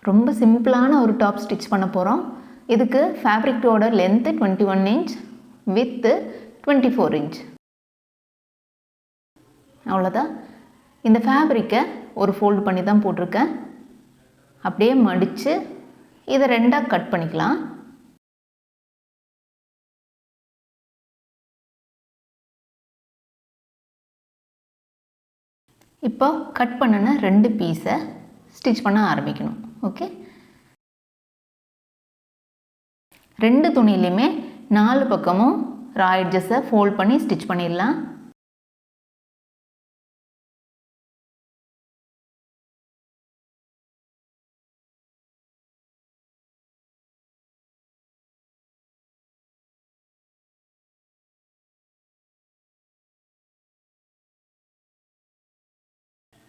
ரொம்ப சிம்பிளான ஒரு டாப் ஸ்டிச் பண்ண போகிறோம். இதுக்கு ஃபேப்ரிக்கோட லென்த்து 21 இன்ச், வித்து 24 இன்ச். அவ்வளோதான். இந்த ஃபேப்ரிக்கை ஒரு ஃபோல்டு பண்ணி தான் போட்டிருக்கேன். அப்படியே மடித்து இதை ரெண்டாக கட் பண்ணிக்கலாம். இப்போ கட் பண்ணின 2 பீஸை ஸ்டிச் பண்ண ஆரம்பிக்கணும். ஓகே, 2 துணியிலையுமே 4 பக்கமும் ரா எட்ஜஸை ஃபோல்ட் பண்ணி ஸ்டிச் பண்ணிடலாம்.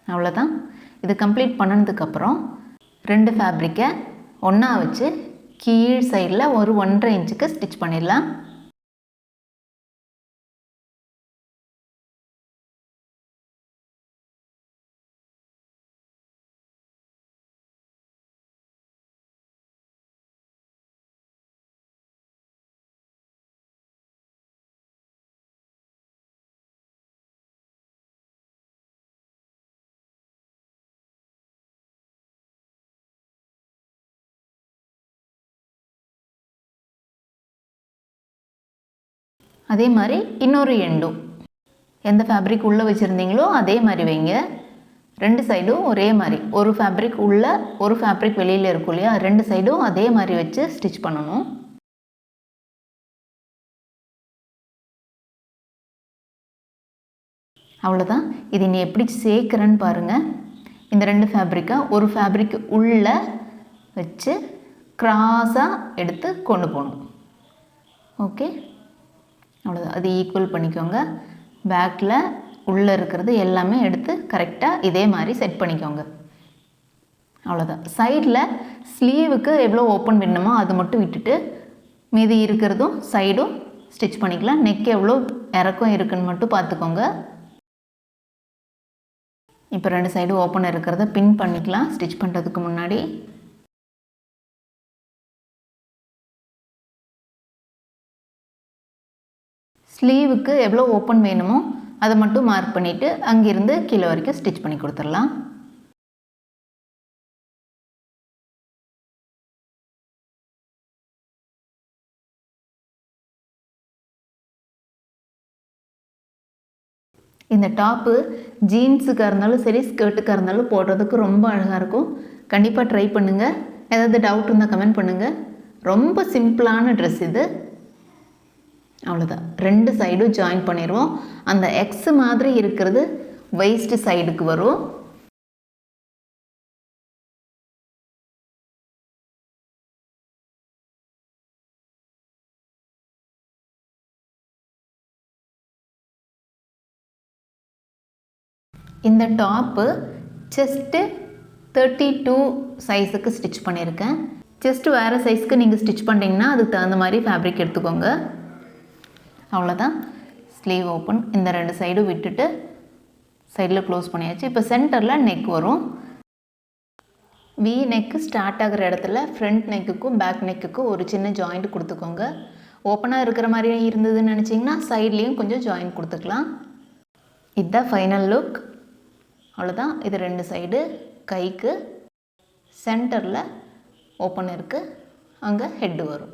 அவ்வளோதான். இது கம்ப்ளீட் பண்ணதுக்கப்புறம் 2 ஃபேப்ரிக்கை ஒன்றா வச்சு கீழ் சைடில் ஒரு 1.5 இன்ச்சுக்கு ஸ்டிச் பண்ணிடலாம். அதே மாதிரி இன்னொரு எண்டும் எந்த ஃபேப்ரிக் உள்ளே வச்சுருந்தீங்களோ அதே மாதிரி வைங்க. 2 சைடும் ஒரே மாதிரி, ஒரு ஃபேப்ரிக் உள்ளே ஒரு ஃபேப்ரிக் வெளியில் இருக்கும் இல்லையா, 2 சைடும் அதே மாதிரி வச்சு ஸ்டிச் பண்ணணும். அவ்வளோதான். இது நீ எப்படி சேர்க்குறேன்னு பாருங்கள். இந்த 2 ஃபேப்ரிக்கை ஒரு ஃபேப்ரிக் உள்ளே வச்சு கிராஸாக எடுத்து கொண்டு போகணும். ஓகே, அவ்வளோதான். அது ஈக்குவல் பண்ணிக்கோங்க. பேக்கில் உள்ளே இருக்கிறது எல்லாமே எடுத்து கரெக்டாக இதே மாதிரி செட் பண்ணிக்கோங்க. அவ்வளோதான். சைடில் ஸ்லீவுக்கு எவ்வளோ ஓப்பன் வேணுமோ அது மட்டும் விட்டுட்டு மீதி இருக்கிறதும் சைடும் ஸ்டிச் பண்ணிக்கலாம். நெக் எவ்வளோ இறக்கம் இருக்குன்னு மட்டும் பார்த்துக்கோங்க. இப்போ 2 சைடும் ஓப்பன் இருக்கிறத பின் பண்ணிக்கலாம் ஸ்டிச் பண்ணுறதுக்கு முன்னாடி. ஸ்லீவுக்கு எவ்வளோ ஓப்பன் வேணுமோ அதை மட்டும் மார்க் பண்ணிவிட்டு அங்கிருந்து கீழே வரைக்கும் ஸ்டிச் பண்ணி கொடுத்துடலாம். இந்த டாப்பு ஜீன்ஸுக்காக இருந்தாலும் சரி, ஸ்கர்ட்டுக்காக இருந்தாலும் போடுறதுக்கு ரொம்ப அழகாக இருக்கும். கண்டிப்பாக ட்ரை பண்ணுங்கள். ஏதாவது டவுட் இருந்தால் கமெண்ட் பண்ணுங்கள். ரொம்ப சிம்பிளான ட்ரெஸ் இது. அவ்வளோதான். 2 சைடும் ஜாயின் பண்ணிடுவோம். அந்த எக்ஸ் மாதிரி இருக்கிறது வெயிஸ்ட் சைடுக்கு வரும். இந்த டாப்பு செஸ்ட்டு 32 சைஸுக்கு ஸ்டிச் பண்ணியிருக்கேன். செஸ்ட்டு வேறு சைஸ்க்கு நீங்கள் ஸ்டிச் பண்ணிங்கன்னா அதுக்கு தகுந்த மாதிரி ஃபேப்ரிக் எடுத்துக்கோங்க. அவ்வளோதான். ஸ்லீவ் ஓப்பன், இந்த 2 சைடும் விட்டுட்டு சைடில் க்ளோஸ் பண்ணியாச்சு. இப்போ சென்டரில் நெக் வரும். வி நெக்கு ஸ்டார்ட் ஆகிற இடத்துல ஃப்ரண்ட் நெக்குக்கும் பேக் நெக்குக்கும் ஒரு சின்ன ஜாயிண்ட் கொடுத்துக்கோங்க. ஓப்பனாக இருக்கிற மாதிரி இருந்ததுன்னு நினச்சிங்கன்னா சைட்லேயும் கொஞ்சம் ஜாயிண்ட் கொடுத்துக்கலாம். இதுதான் ஃபைனல் லுக். அவ்வளோதான். இது 2 சைடு கைக்கு சென்டரில் ஓப்பன் இருக்குது, அங்கே ஹெட்டு வரும்.